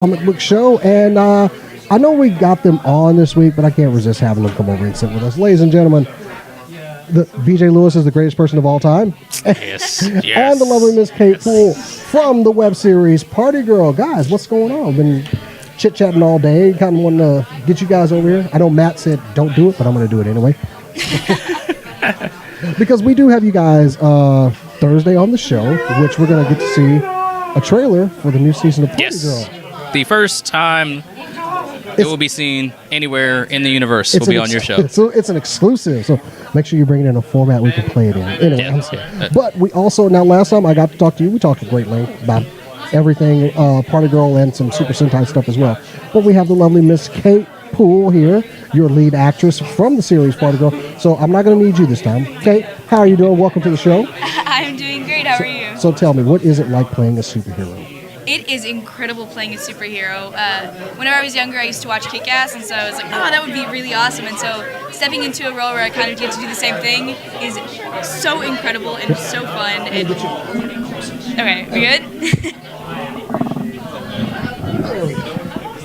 Comic book show, and I know we got them on this week, but I can't resist having them come over and sit with us. Ladies and gentlemen, BJ Lewis is the greatest person of all time. Yes. And the lovely Miss Kate Poole from the web series Party Girl. Guys, what's going on? Been chit-chatting all day. Kind of wanting to get you guys over here. I know Matt said don't do it, but I'm going to do it anyway. Because we do have you guys Thursday on the show, which we're going to get to see a trailer for the new season of Party Girl. The first time it will be seen anywhere in the universe will be on your show. So it's an exclusive. So make sure you bring it in a format we can play it in. Anyway, yeah. But we also, now last time I got to talk to you, we talked at great length about everything, Party Girl and some Super Sentai stuff as well. But we have the lovely Miss Kate Poole here, your lead actress from the series Party Girl. So I'm not going to need you this time. Kate, how are you doing? Welcome to the show. I'm doing great. How are you? So tell me, what is it like playing a superhero? It is incredible playing a superhero. Whenever I was younger, I used to watch Kick-Ass, and so I was like, oh, that would be really awesome. And so stepping into a role where I kind of get to do the same thing is so incredible and so fun. Okay, we good?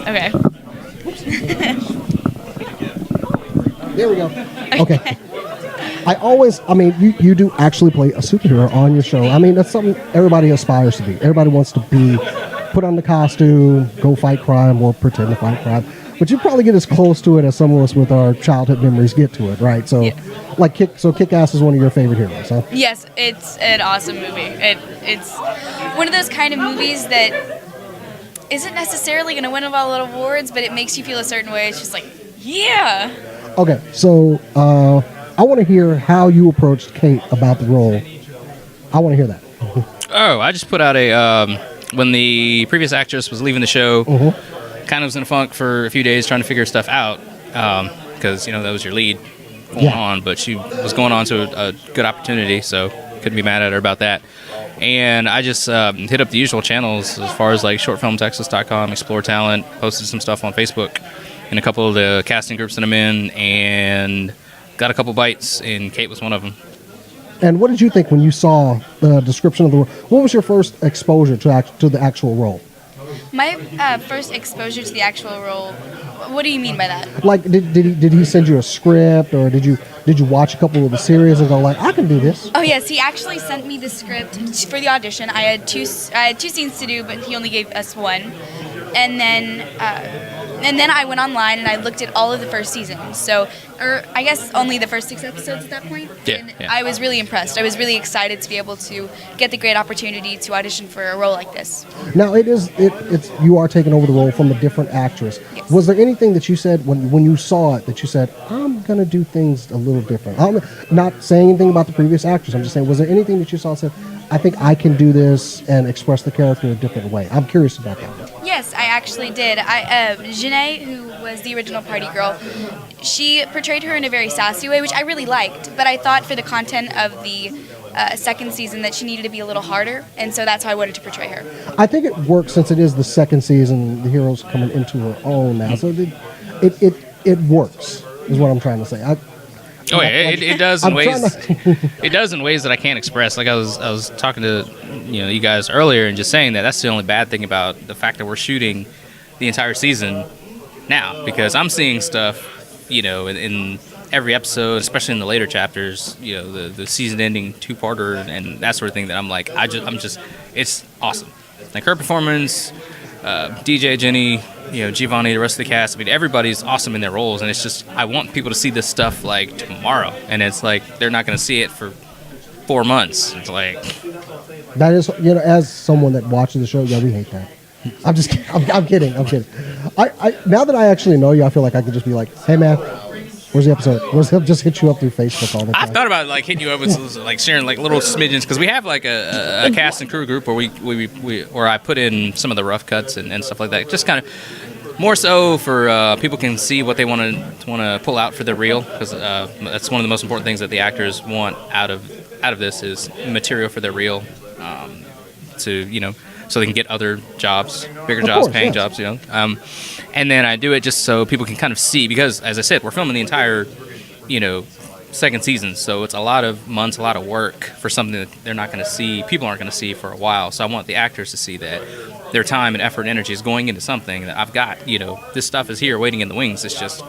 Okay. There we go. Okay. You do actually play a superhero on your show. I mean, that's something everybody aspires to be. Everybody wants to be, put on the costume, go fight crime, or pretend to fight crime. But you probably get as close to it as some of us with our childhood memories get to it, right? So, yeah. Kick-Ass is one of your favorite heroes, huh? Yes, it's an awesome movie. It's one of those kind of movies that isn't necessarily going to win a lot of awards, but it makes you feel a certain way. It's just like, yeah. Okay, so I want to hear how you approached Kate about the role. I want to hear that. Oh, I just put out when the previous actress was leaving the show, kind of was in a funk for a few days trying to figure stuff out, because, that was your lead going on, but she was going on to a good opportunity, so couldn't be mad at her about that. And I just hit up the usual channels as far as like shortfilmtexas.com, Explore Talent, posted some stuff on Facebook in a couple of the casting groups that I'm in, and got a couple bites, and Kate was one of them. And what did you think when you saw the description of the role? What was your first exposure to the actual role? My first exposure to the actual role, what do you mean by that? Like, did he send you a script, or did you watch a couple of the series and go like, I can do this? Oh yes, he actually sent me the script for the audition. I had two scenes to do, but he only gave us one. And then I went online and I looked at all of the first seasons. So, I guess only the first 6 episodes at that point. Yeah. I was really impressed. I was really excited to be able to get the great opportunity to audition for a role like this. Now, it's you are taking over the role from a different actress. Yes. Was there anything that you said when you saw it that you said, I'm going to do things a little different? I'm not saying anything about the previous actress. I'm just saying, was there anything that you saw and said, I think I can do this and express the character a different way? I'm curious about that. Yes, I actually did. Janae, who was the original Party Girl, she portrayed her in a very sassy way, which I really liked. But I thought for the content of the second season that she needed to be a little harder, and so that's how I wanted to portray her. I think it works since it is the second season. The hero's coming into her own now, so it works. Is what I'm trying to say. It does in ways. It does in ways that I can't express. Like I was talking to you guys earlier and just saying that's the only bad thing about the fact that we're shooting the entire season now, because I'm seeing stuff in every episode, especially in the later chapters. The season ending 2-parter and that sort of thing. That I'm like it's awesome. Like her performance, DJ, Jenny, Giovanni, the rest of the cast. I mean, everybody's awesome in their roles, and it's just I want people to see this stuff like tomorrow, and it's like they're not going to see it for 4 months. It's like that is, as someone that watches the show, we hate that. I'm kidding. I now that I actually know you, I feel like I could just be like, hey man, where's the episode? Just hit you up through Facebook all the time. I've thought about hitting you up with like sharing like little smidgens, because we have like a cast and crew group where I put in some of the rough cuts and stuff like that. Just kind of more so for people can see what they want to pull out for their reel, because that's one of the most important things that the actors want out of this is material for their reel, so they can get other jobs, bigger jobs, paying jobs, And then I do it just so people can kind of see, because as I said, we're filming the entire, second season, so it's a lot of months, a lot of work for something that they're not going to see, people aren't going to see for a while. So I want the actors to see that their time and effort and energy is going into something that I've got, this stuff is here waiting in the wings. It's just,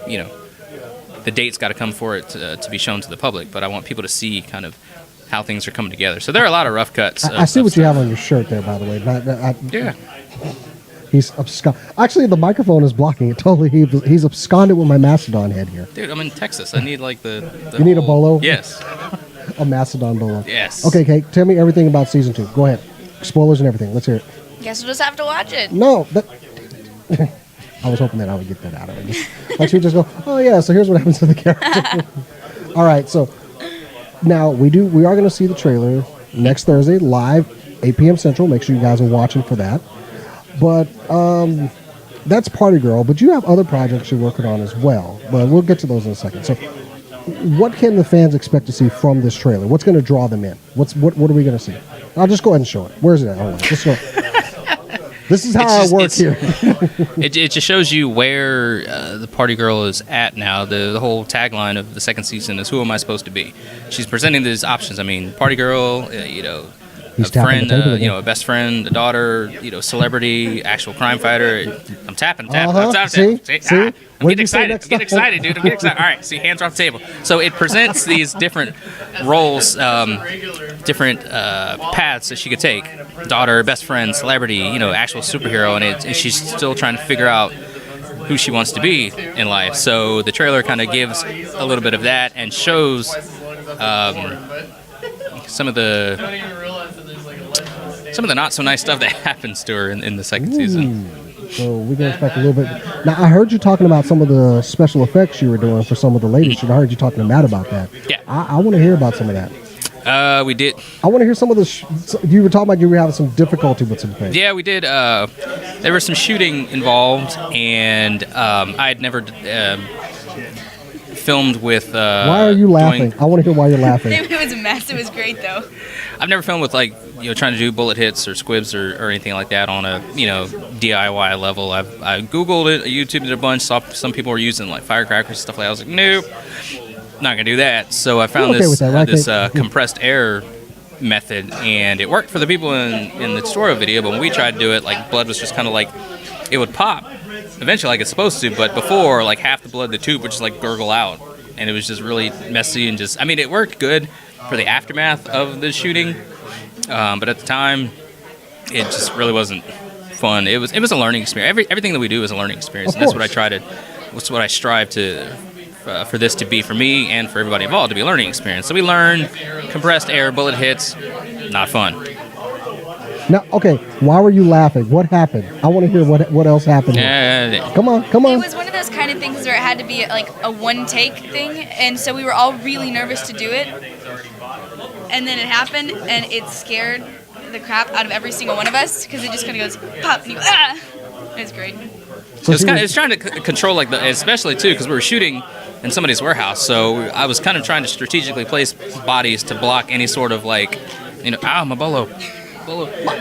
the date's got to come for it to be shown to the public, but I want people to see kind of how things are coming together. So there are a lot of rough cuts. I see what you have on your shirt there, by the way. Yeah. He's absconded. Actually, the microphone is blocking it totally. He's absconded with my Mastodon head here. Dude, I'm in Texas. I need like the You need a bolo? Yes. A Mastodon bolo. Yes. Okay, Kate, tell me everything about season 2. Go ahead. Spoilers and everything. Let's hear it. Guess we'll just have to watch it. No, I was hoping that I would get that out of it. Like she just go, oh yeah, so here's what happens to the character. All right, so now we are going to see the trailer next Thursday live, 8 p.m. Central. Make sure you guys are watching for that. But that's Party Girl, but you have other projects you're working on as well. But we'll get to those in a second. So what can the fans expect to see from this trailer? What's going to draw them in? What are we going to see? I'll just go ahead and show it. Where's it at? Hold on. Just go. This is how I work here. It just shows you where the Party Girl is at now. The whole tagline of the second season is, who am I supposed to be? She's presenting these options. I mean, Party Girl, He's a friend, a a best friend, a daughter, celebrity, actual crime fighter. I'm tapping. See? I'm getting excited. I'm getting excited, dude. I'm getting excited. All right, see, hands are off the table. So it presents these different roles, different paths that she could take. Daughter, best friend, celebrity, actual superhero, and she's still trying to figure out who she wants to be in life. So the trailer kind of gives a little bit of that and shows some of the not so nice stuff that happens to her in the second season. So we can expect a little bit. Now, I heard you talking about some of the special effects you were doing for some of the ladies. I heard you talking to Matt about that. Yeah. I want to hear about some of that. We did. I want to hear some of the. You were talking about you were having some difficulty with some things. Yeah, we did. There was some shooting involved, and I had never filmed with. Why are you laughing? I want to hear why you're laughing. It was a mess. It was great though. I've never filmed with trying to do bullet hits or squibs or anything like that on a DIY level. I Googled it, I YouTubed it a bunch. Saw some people were using like firecrackers and stuff like that. I was like, nope, not gonna do that. So I found this compressed air method, and it worked for the people in the tutorial video. But when we tried to do it, like blood was just kind of like it would pop eventually like it's supposed to. But before, like half the blood in the tube would just like gurgle out, and it was just really messy and just. I mean, it worked good for the aftermath of the shooting, but at the time, it just really wasn't fun. It was a learning experience. Everything that we do is a learning experience, and that's what I strive to for this to be for me and for everybody involved, to be a learning experience. So we learn compressed air, bullet hits, not fun. Now, okay, why were you laughing? What happened? I want to hear what else happened. Come on. It was one of those kind of things where it had to be like a one-take thing, and so we were all really nervous to do it. And then it happened, and it scared the crap out of every single one of us because it just kind of goes pop, and you go, ah! It's great. So it's trying to control especially too, because we were shooting in somebody's warehouse. So I was kind of trying to strategically place bodies to block any sort of my bolo.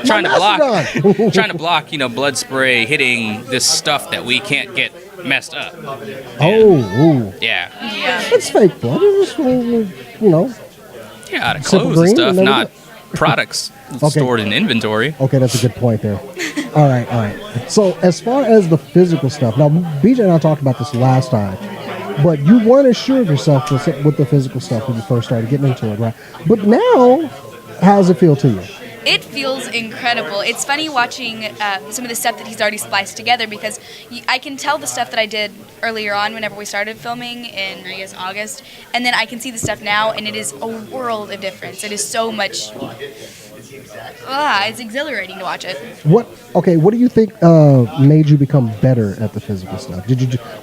Trying to block, blood spray hitting this stuff that we can't get messed up. Yeah. It's fake blood. It's Yeah, out of clothes and stuff, not products stored in inventory. Okay, that's a good point there. All right. So as far as the physical stuff, now BJ and I talked about this last time, but you weren't as sure of yourself with the physical stuff when you first started getting into it, right? But now, how does it feel to you? It feels incredible. It's funny watching some of the stuff that he's already spliced together because I can tell the stuff that I did earlier on whenever we started filming in, I guess, August, and then I can see the stuff now, and it is a world of difference. It is so much... it's exhilarating to watch it. What do you think made you become better at the physical stuff?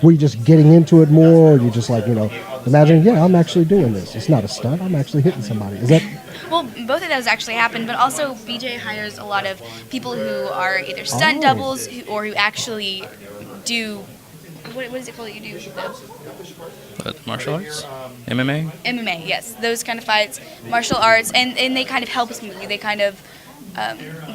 Were you just getting into it more, or you just imagine, I'm actually doing this. It's not a stunt. I'm actually hitting somebody. Is that... Well, both of those actually happen, but also BJ hires a lot of people who are either stunt doubles or who actually do... What is it called that you do? Martial arts? MMA? MMA, yes. Those kind of fights, martial arts, and they kind of helped me. They kind of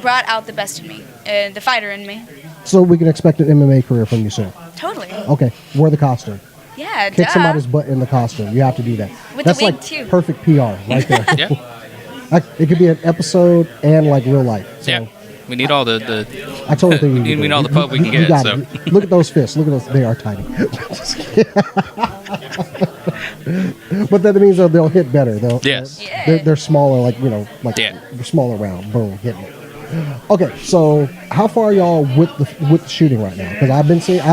brought out the best in me, the fighter in me. So we can expect an MMA career from you soon? Totally. Okay, wear the costume. Yeah, Kick somebody's butt in the costume. You have to do that. With That's the wig like too. perfect PR right there. Yeah. Like, it could be an episode and like real life. So Yeah. We need all the I totally think we need all the pub we can you get. got So. it. Look at those fists. Look at those. They are tiny. But that means they'll hit better. Yes. They're smaller, like Yeah. smaller round. Boom, hitting it. Okay, so how far are y'all with the shooting right now? Because I've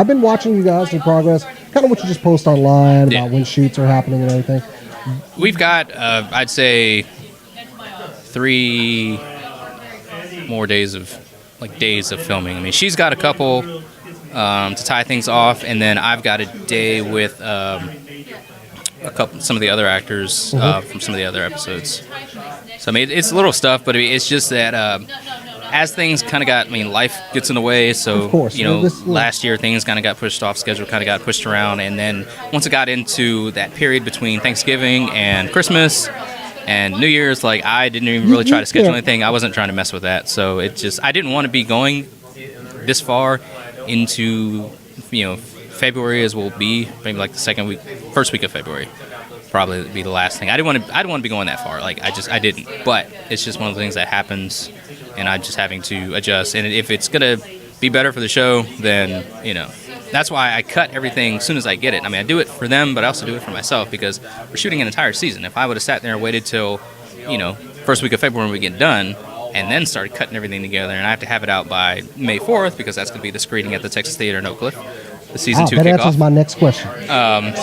been watching you guys in progress. Kind of what you just post online about when shoots are happening and everything. We've got, I'd say, 3 more days of filming. I mean, she's got a couple to tie things off, and then I've got a day with some of the other actors from some of the other episodes. So I mean, it's little stuff, but it's just that as things kind of got, life gets in the way. So of course, last year things kind of got pushed off schedule, kind of got pushed around, and then once it got into that period between Thanksgiving and Christmas and New Year's, like I didn't even really try to schedule anything. I wasn't trying to mess with that. So I didn't want to be going this far into February, as will be maybe like the first week of February. Probably be the last thing. I didn't want to be going that far. Like I didn't. But it's just one of the things that happens, and I'm just having to adjust. And if it's gonna be better for the show, then that's why I cut everything as soon as I get it. I mean, I do it for them, but I also do it for myself because we're shooting an entire season. If I would have sat there and waited till first week of February when we get done, and then started cutting everything together, and I have to have it out by May 4th because that's gonna be the screening at the Texas Theater in Oak Cliff. The season 2 that kickoff. answers my next question.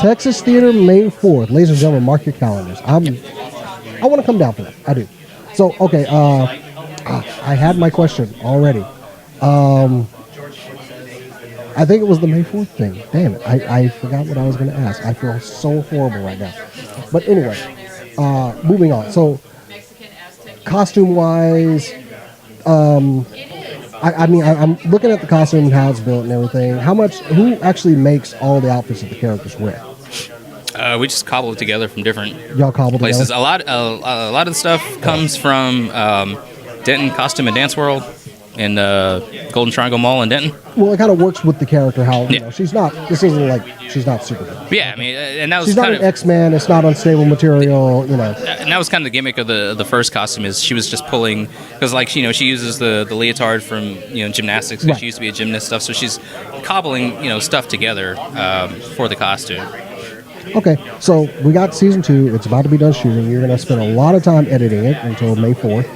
Texas Theater, May 4th. Ladies and gentlemen, mark your calendars. I want to come down for that. I do. So, okay. I had my question already. I think it was the May 4th thing. Damn it. I forgot what I was going to ask. I feel so horrible right now. But anyway, moving on. So, costume-wise, I'm looking at the costume and how it's built and everything. Who actually makes all the outfits that the characters wear? We just cobble it together from different places. A lot of the stuff comes from Denton Costume and Dance World in Golden Triangle Mall in Denton. Well, it kind of works with the character. She's not. This isn't like she's not Superman. Yeah, I mean, and that was she's not an X-Man. It's not unstable material. And that was kind of the gimmick of the first costume is she was just pulling because she uses the leotard from gymnastics. Right. She used to be a gymnast stuff, so she's cobbling stuff together for the costume. Okay, so we got season 2. It's about to be done shooting. You're going to spend a lot of time editing it until May 4th.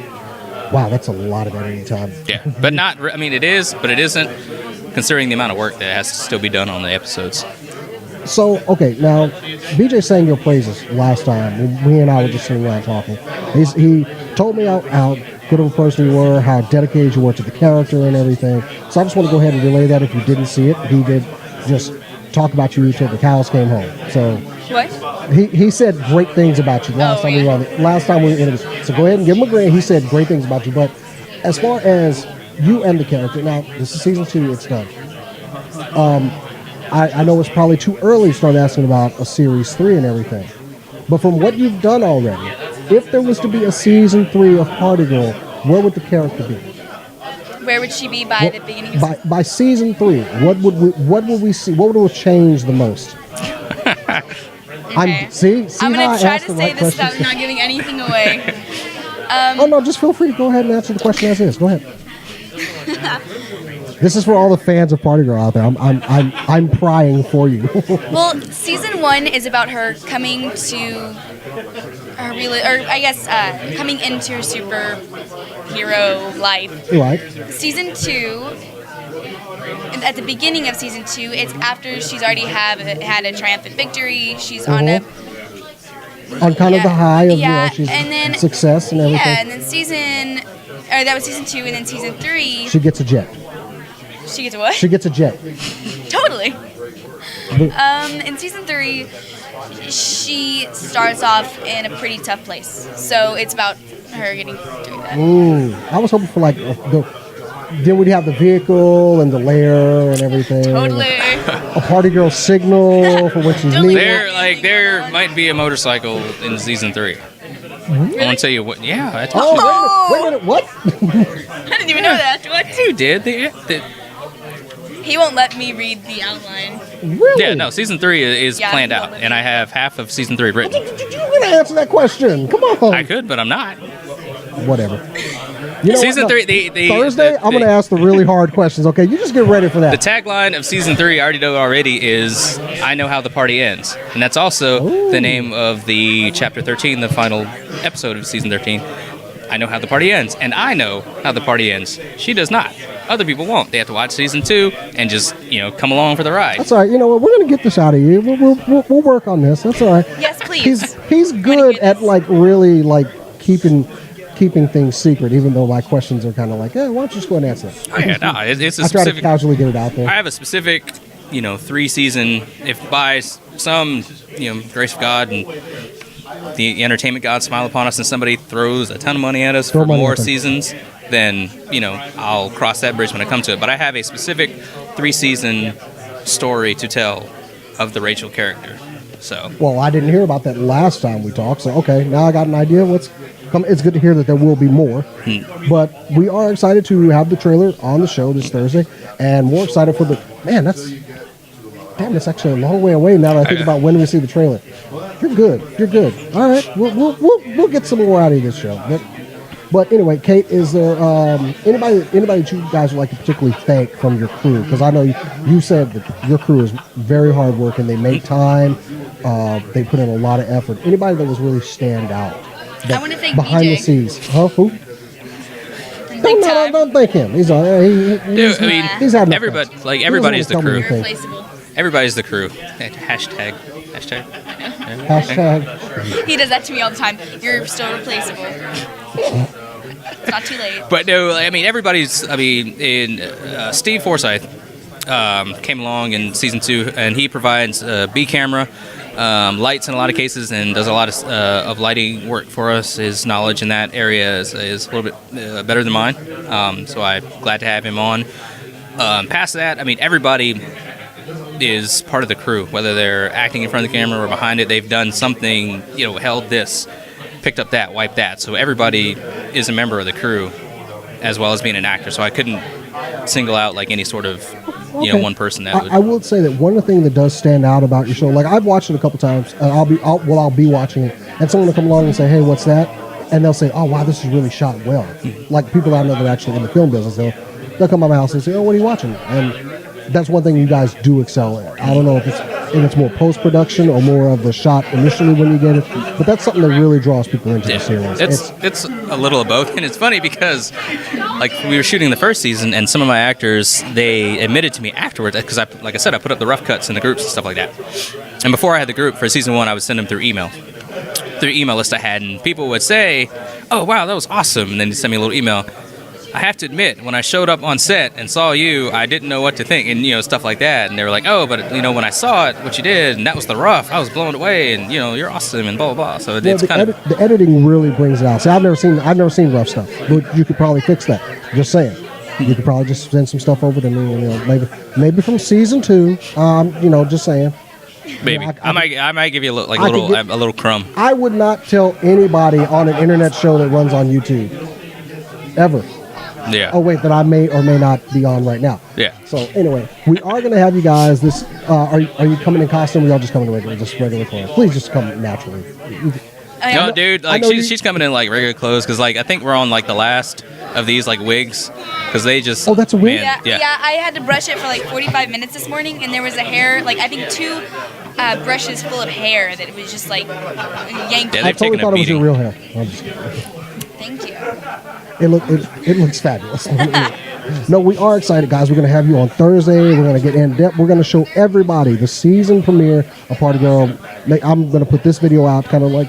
Wow, that's a lot of editing time. Yeah, but not. I mean, it is, but it isn't. Considering the amount of work that has to still be done on the episodes. So, okay, now BJ sang your praises last time. We and I were just sitting around talking. He told me how good of a person you were, how dedicated you were to the character and everything. So I just want to go ahead and relay that. If you didn't see it, he did just talk about you till the cows came home. So what? He said great things about you last time we were on. Last time we were in. So go ahead and give him a grade. He said great things about you. But as far as you and the character, now this is season 2. It's done. I know it's probably too early to start asking about a series 3 and everything. But from what you've done already, if there was to be a season 3 of Party Girl, where would the character be? Where would she be by the beginning? By season 3, what would we see? What would have changed the most? Okay. See I'm how gonna I try asked to the say right this questions? without not giving anything away. Oh no, just feel free to go ahead and answer the question as is. Go ahead. This is for all the fans of Party Girl out there. I'm prying for you. Well, season 1 is about her coming to her coming into her superhero life. Right. Season 2, at the beginning of season 2, it's after she's already had a triumphant victory. She's on the high of she's and then, success and everything. Yeah, and then that was season 2, and then season 3. She gets a jet. She gets a what? She gets a jet. Totally. In season 3, she starts off in a pretty tough place. So it's about her getting through that. Ooh, I was hoping for then we'd have the vehicle and the lair and everything. Totally. A Party Girl signal for when she's needed. There might be a motorcycle in season 3. Really? I want to tell you what. Yeah, I told you. Wait a minute. What? I didn't even know that. What? You did. He won't let me read the outline. Really? Yeah, no, season 3 is planned out, and I have half of season 3 written. You're going gotta answer that question. Come on. I could, but I'm not. Whatever. You know Season what? No. 3, Thursday, I'm going to ask the really hard questions, okay? You just get ready for that. The tagline of Season 3, I already know already, is I know how the party ends. And that's also the name of the Chapter 13, the final episode of Season 13. I know how the party ends. And I know how the party ends. She does not. Other people won't. They have to watch Season 2 and just, come along for the ride. That's all right. You know what? We're going to get this out of you. We'll work on this. That's all right. Yes, please. He's good at, really, keeping things secret, even though my questions are kind of like, why don't you just go ahead and answer that? Oh, yeah, no, it's a I try specific... to casually get it out there. I have a specific, 3-season, if by some, grace of God and the entertainment gods smile upon us and somebody throws a ton of money at us for more seasons, then, I'll cross that bridge when I come to it. But I have a specific 3-season story to tell of the Rachel character. So. Well, I didn't hear about that last time we talked, so okay, now I got an idea of what's coming. It's good to hear that there will be more, but we are excited to have the trailer on the show this Thursday, and more excited for the, that's actually a long way away now that I think about when we see the trailer. You're good. All right, we'll get some more out of this show. But anyway, Kate, is there anybody that you guys would like to particularly thank from your crew? Because I know you said that your crew is very hard working. They make time. They put in a lot of effort. Anybody that was really stand out? I want to thank behind BJ. the scenes. Huh? Who? Don't thank him. He's having everybody. Everybody's the crew. Irreplaceable. Everybody's the crew. Hashtag. He does that to me all the time. You're still replaceable. It's not too late. But no, everybody's. Steve Forsythe came along in Season 2, and he provides a B camera, lights in a lot of cases, and does a lot of lighting work for us. His knowledge in that area is a little bit better than mine, so I'm glad to have him on. Past that, everybody is part of the crew, whether they're acting in front of the camera or behind it. They've done something, held this, picked up that, wiped that. So everybody is a member of the crew, as well as being an actor. So I couldn't single out any sort of one person that would. I will say that one of the things that does stand out about your show, I've watched it a couple times, and I'll be watching it, and someone will come along and say, "Hey, what's that?" And they'll say, "Oh, wow, this is really shot well." Like people that I know that are actually in the film business, they'll come to my house and say, "Oh, what are you watching?" And that's one thing you guys do excel at. I don't know if it's more post-production or more of the shot initially when you get it, but that's something that really draws people into the series. It's a little of both, and it's funny because we were shooting the first season, and some of my actors, they admitted to me afterwards, because I put up the rough cuts in the groups and stuff like that. And before I had the group for Season 1, I would send them through email list I had, and people would say, "Oh wow, that was awesome," and then they'd send me a little email. I have to admit, when I showed up on set and saw you, I didn't know what to think, and stuff like that. And they were like, "Oh, but when I saw it, what you did, and that was the rough, I was blown away, and you're awesome, and blah blah blah." So it's the editing really brings it out. See, I've never seen rough stuff, but you could probably fix that. Just saying, you could probably just send some stuff over to me, maybe from Season 2. Just saying. Maybe I might give you a little crumb. I would not tell anybody on an internet show that runs on YouTube ever. Yeah. Oh wait, that I may or may not be on right now. Yeah. So anyway, we are going to have you guys. This are you coming in costume? Or y'all just coming in regular clothes? Please just come naturally. No, dude. She's coming in regular clothes because I think we're on the last of these wigs because they just. Oh, that's a wig. Yeah. I had to brush it for 45 minutes this morning, and there was a hair I think 2 brushes full of hair that it was just yanked. Yeah, I totally thought it was your real hair. I'm just kidding. Thank you. It looks fabulous. No, we are excited, guys. We're going to have you on Thursday. We're going to get in depth. We're going to show everybody the season premiere of Party Girl. I'm going to put this video out kind of we're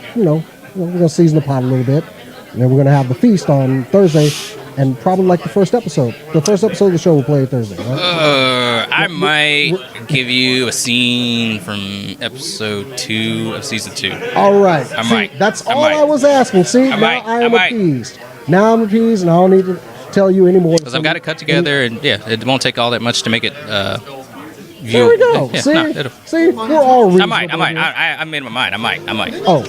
going to season the pot a little bit. And then we're going to have the feast on Thursday and probably the first episode. The first episode of the show will play Thursday, right? I might give you a scene from episode 2 of Season 2. All right. I might. That's all I was asking. See, now I am appeased. Now I'm appeased, and I don't need to tell you anymore. Because I've got it cut together, and it won't take all that much to make it viewable. There we go. Yeah, see, we're all reasonable. I might. I made my mind. I might. Oh,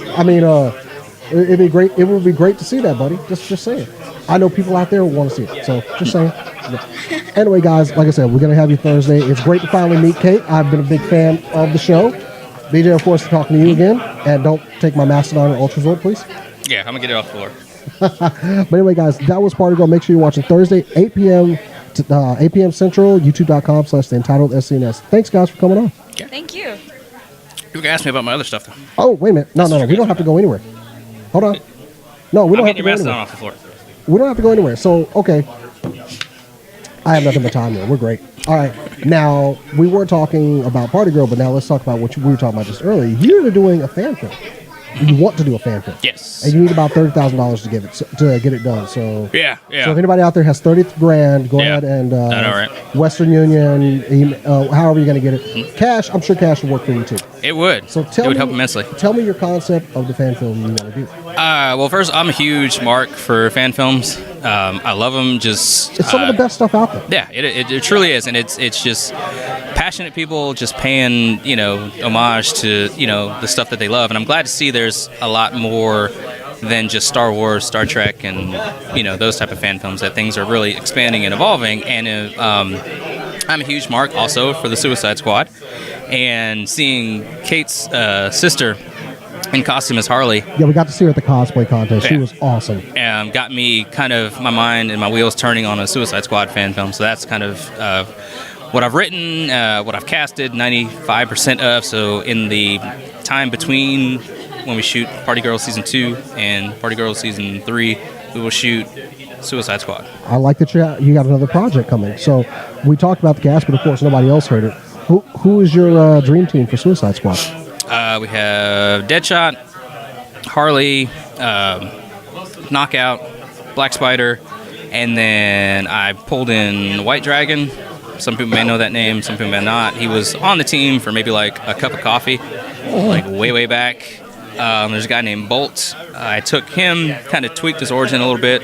it'd be great. It would be great to see that, buddy. Just saying. I know people out there who want to see it, so just saying. Yeah. Anyway, guys, like I said, we're going to have you Thursday. It's great to finally meet Kate. I've been a big fan of the show. BJ, of course, talking to you again. And don't take my Mastodon or Ultrazord, please. Yeah, I'm going to get it off the floor. But anyway, guys, that was Party Girl. Make sure you're watching Thursday, 8 p.m. 8 p.m. Central, youtube.com/the entitled SCNS. Thanks, guys, for coming on. Yeah. Thank you. You can ask me about my other stuff, though. Oh, wait a minute. No. We don't have to go anywhere. Hold on. No, we don't have to go anywhere. Off the floor. We don't have to go anywhere. So, okay. I have nothing but time here. We're great. All right. Now, we were talking about Party Girl, but now let's talk about what we were talking about just earlier. You're doing a fan film. You want to do a fan film. Yes. And you need about $30,000 to get it done. So Yeah. So if anybody out there has $30,000, go ahead and Western Union, however you're going to get it. Cash, I'm sure cash will work for you too. It would. So it would help immensely. Tell me your concept of the fan film you want to do. Well, first, I'm a huge mark for fan films. I love them. It's some of the best stuff out there. Yeah, it truly is, and it's just passionate people just paying homage to the stuff that they love, and I'm glad to see there's a lot more than just Star Wars, Star Trek, and those type of fan films. That things are really expanding and evolving, and I'm a huge mark also for the Suicide Squad, and seeing Kate's sister in costume as Harley. Yeah, we got to see her at the cosplay contest. Yeah. She was awesome. Got me kind of my mind and my wheels turning on a Suicide Squad fan film. So that's kind of what I've written, what I've casted, 95% of. So in the time between when we shoot Party Girl Season 2 and Party Girl Season 3, we will shoot Suicide Squad. I like that you got another project coming. So we talked about the cast, but of course nobody else heard it. Who is your dream team for Suicide Squad? We have Deadshot, Harley, Knockout, Black Spider, and then I pulled in White Dragon. Some people may know that name, some people may not. He was on the team for maybe like a cup of coffee, like way back. There's a guy named Bolt. I took him, kind of tweaked his origin a little bit,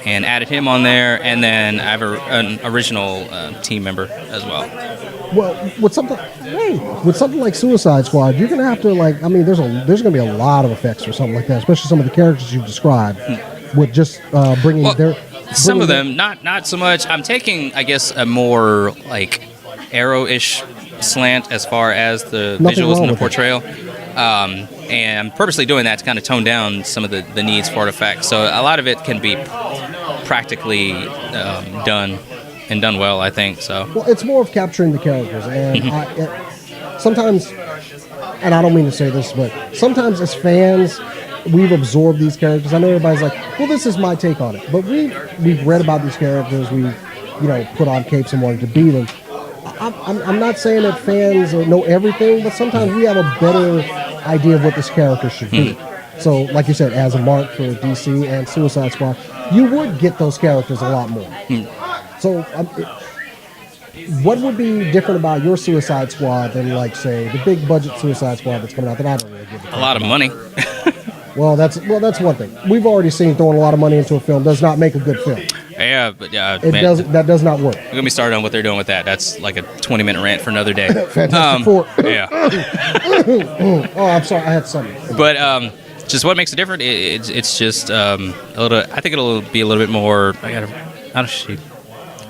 and added him on there. And then I have an original team member as well. Well, with something like Suicide Squad, you're going to have to there's going to be a lot of effects for something like that, especially some of the characters you've described. With just bringing some of them, not so much. I'm taking, I guess, a more like Arrow-ish slant as far as the visuals and the portrayal. And I'm purposely doing that to kind of tone down some of the needs for effects. So a lot of it can be practically done. And done well, I think. So. Well, it's more of capturing the characters, and sometimes, and I don't mean to say this, but sometimes as fans, we've absorbed these characters. I know everybody's like, "Well, this is my take on it," but we've read about these characters. We've put on capes and wanted to be them. I'm not saying that fans know everything, but sometimes we have a better idea of what this character should be. So, like you said, as a mark for DC and Suicide Squad, you would get those characters a lot more. So, what would be different about your Suicide Squad than, like, say, the big budget Suicide Squad that's coming out that I don't really give a lot of money. Well, that's one thing. We've already seen throwing a lot of money into a film does not make a good film. Yeah, but that does not work. We're gonna be started on what they're doing with that. That's like a 20-minute rant for another day. Fantastic Four. Yeah. Oh, I'm sorry, I had something. But just what makes it different? It's just a little. I think it'll be a little bit more. I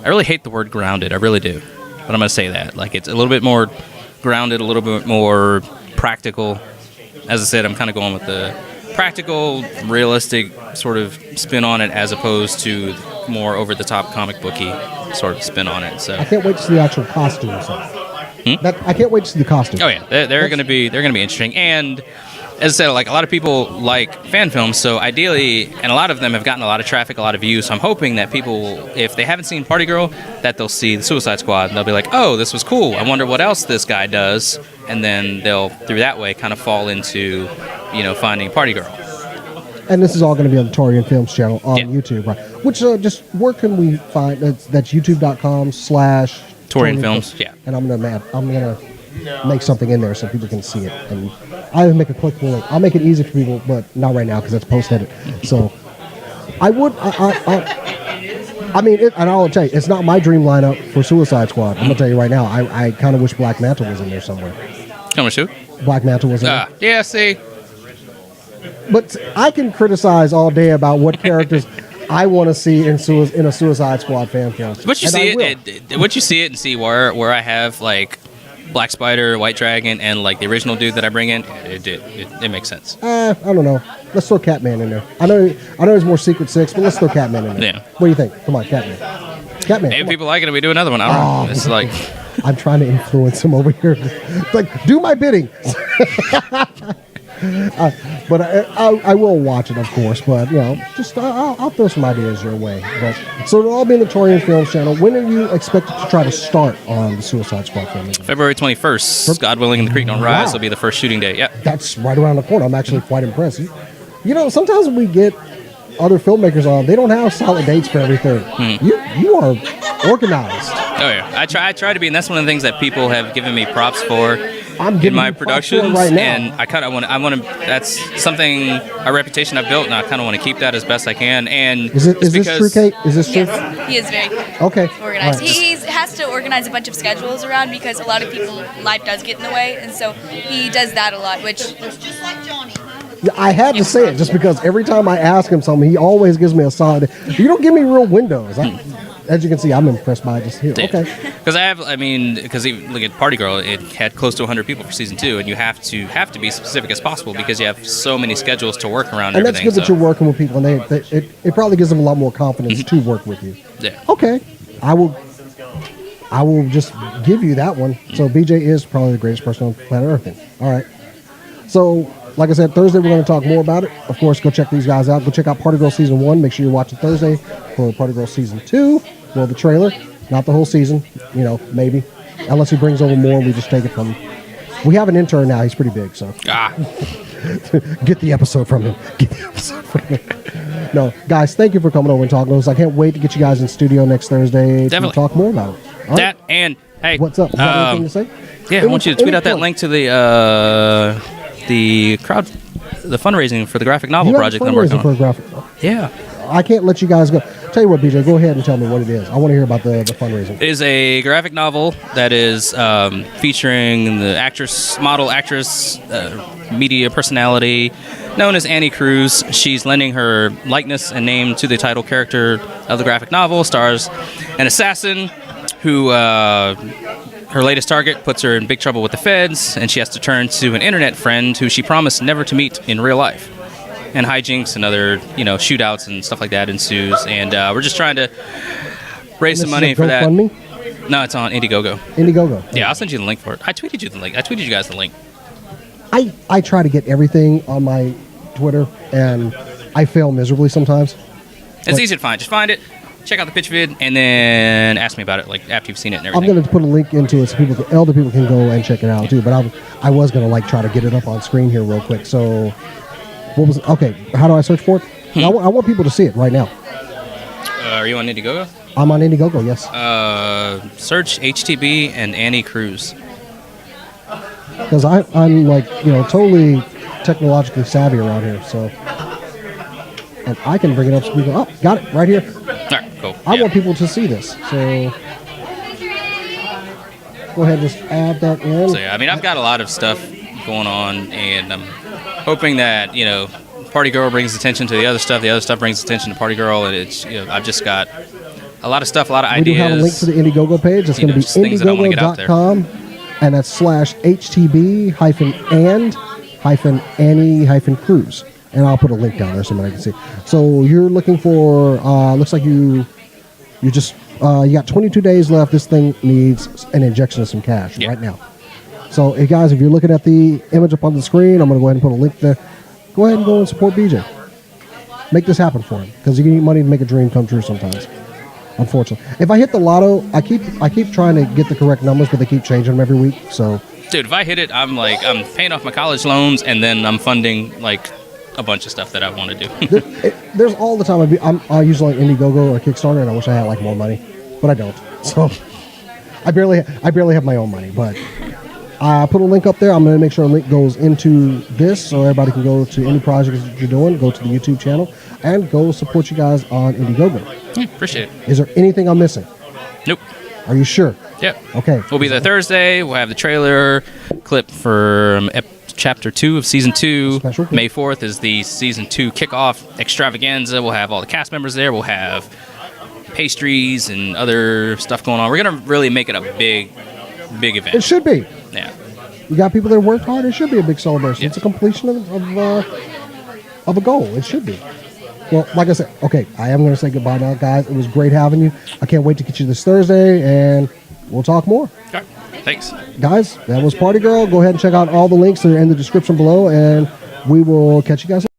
really hate the word grounded. I really do, but I'm gonna say that. Like it's a little bit more grounded, a little bit more practical. As I said, I'm kind of going with the practical, realistic sort of spin on it, as opposed to more over-the-top comic booky sort of spin on it. So I can't wait to see the actual costumes. I can't wait to see the costumes. Oh yeah, they're gonna be interesting. And as I said, like a lot of people like fan films, so ideally, and a lot of them have gotten a lot of traffic, a lot of views. So I'm hoping that people, if they haven't seen Party Girl, that they'll see the Suicide Squad and they'll be like, "Oh, this was cool. I wonder what else this guy does." And then they'll, through that way, kind of fall into, finding Party Girl. And this is all going to be on the Torian Films channel on YouTube, right? Which where can we find? That's youtube.com/Torian Films. Yeah. And I'm gonna make something in there so people can see it. And I will make a clickable link. I'll make it easy for people, but not right now because that's post edit. So I would. And I'll tell you, it's not my dream lineup for Suicide Squad. I'm gonna tell you right now. I kind of wish Black Manta was in there somewhere. How much who? Black Manta was in there. Yeah. See. But I can criticize all day about what characters I want to see in a Suicide Squad fan film. But you see it and see where I have like Black Spider, White Dragon, and like the original dude that I bring in, it makes sense. I don't know. Let's throw Catman in there. I know there's more Secret Six, but let's throw Catman in there. Yeah. What do you think? Come on, Catman. Catman. Maybe people like it, and we do another one. I don't know. It's like I'm trying to influence him over here. Like, do my bidding. But I will watch it, of course. But just I'll throw some ideas your way. But so it'll all be in the Torian Films channel. When are you expected to try to start on the Suicide Squad film? February 21st. God willing, and the creek don't rise. Will be the first shooting day. Yep. That's right around the corner. I'm actually quite impressed. Sometimes when we get other filmmakers on, they don't have solid dates for everything. You are organized. Oh yeah, I try to be, and that's one of the things that people have given me props for. I'm giving in my you props for it productions, right now. and I want to. That's something, a reputation I've built, and I kind of want to keep that as best I can. And is this true, Kate? Is this true? Yes, he is very okay organized. Right. He has to organize a bunch of schedules around because a lot of people, life does get in the way, and so he does that a lot, which. Just like Johnny. I had to say it just because every time I ask him something, he always gives me a solid. You don't give me real windows. As you can see, I'm impressed by it just here. Okay. Because look at Party Girl, it had close to 100 people for season 2, and you have to be specific as possible because you have so many schedules to work around. And that's good that you're working with people, and it probably gives them a lot more confidence to work with you. Yeah. Okay. I will just give you that one. So BJ is probably the greatest person on planet Earth. All right. So. Like I said, Thursday we're going to talk more about it. Of course, go check these guys out. Go check out Party Girl Season 1. Make sure you're watching Thursday for Party Girl Season 2. Well, the trailer. Not the whole season. Maybe. Unless he brings over more and we just take it from him. We have an intern now. He's pretty big, so. Get the episode from him. No, guys, thank you for coming over and talking to us. I can't wait to get you guys in studio next Thursday to talk more about it. All that, right? and, hey. What's up? You got anything to say? Yeah, I want you to tweet out that link to the fundraising for the graphic novel project that I'm working on. Yeah. I can't let you guys go. Tell you what, BJ, go ahead and tell me what it is. I want to hear about the fundraising. It is a graphic novel that is featuring the model, actress, media personality known as Annie Cruz. She's lending her likeness and name to the title character of the graphic novel. Stars an assassin who... her latest target puts her in big trouble with the feds, and she has to turn to an internet friend who she promised never to meet in real life. And hijinks and other, shootouts and stuff like that ensues. And we're just trying to raise some money for that. GoFundMe? No, it's on Indiegogo. Indiegogo. Yeah, I'll send you the link for it. I tweeted you the link. I tweeted you guys the link. I try to get everything on my Twitter, and I fail miserably sometimes. It's easy to find. Just find it. Check out the pitch vid, and then ask me about it, after you've seen it and everything. I'm going to put a link into it so elder people can go and check it out too. But I was going to try to get it up on screen here real quick. So, okay? How do I search for it? I want people to see it right now. Are you on Indiegogo? I'm on Indiegogo. Yes. Search HTB and Annie Cruz. Because I'm totally technologically savvy around here, so. And I can bring it up so people. Oh, got it right here. All right, cool. I want people to see this, so go ahead and just add that in. So yeah, I've got a lot of stuff going on, and I'm hoping that Party Girl brings attention to the other stuff brings attention to Party Girl, and it's I've just got a lot of stuff, a lot of ideas. We do have a link to the Indiegogo page. It's going to be Indiegogo.com, and that's /HTB-and-Annie-Cruz. And I'll put a link down there so somebody can see. So you're looking for, looks like you got 22 days left. This thing needs an injection of some cash right now. So, hey guys, if you're looking at the image up on the screen, I'm going to go ahead and put a link there. Go ahead and go and support BJ. Make this happen for him, because you need money to make a dream come true sometimes. Unfortunately, if I hit the lotto, I keep trying to get the correct numbers, but they keep changing them every week. So, dude, if I hit it, I'm paying off my college loans, and then I'm funding a bunch of stuff that I want to do. There's all the time. I usually Indiegogo or Kickstarter, and I wish I had more money, but I don't. So I barely have my own money. But I put a link up there. I'm going to make sure a link goes into this, so everybody can go to any projects that you're doing. Go to the YouTube channel and go support you guys on Indiegogo. Appreciate it. Is there anything I'm missing? Nope. Are you sure? Yep. Okay. We'll be there Thursday. We'll have the trailer clip for Chapter 2 of Season 2. May 4th is the Season 2 kickoff extravaganza. We'll have all the cast members there. We'll have pastries and other stuff going on. We're going to really make it a big event. It should be. Yeah. You got people that worked hard. It should be a big celebration. Yeah. It's a completion of a goal. It should be. Well, like I said, okay, I am going to say goodbye now, guys. It was great having you. I can't wait to get you this Thursday, and we'll talk more. Okay. Thanks. Guys, that was Party Girl. Go ahead and check out all the links that are in the description below, and we will catch you guys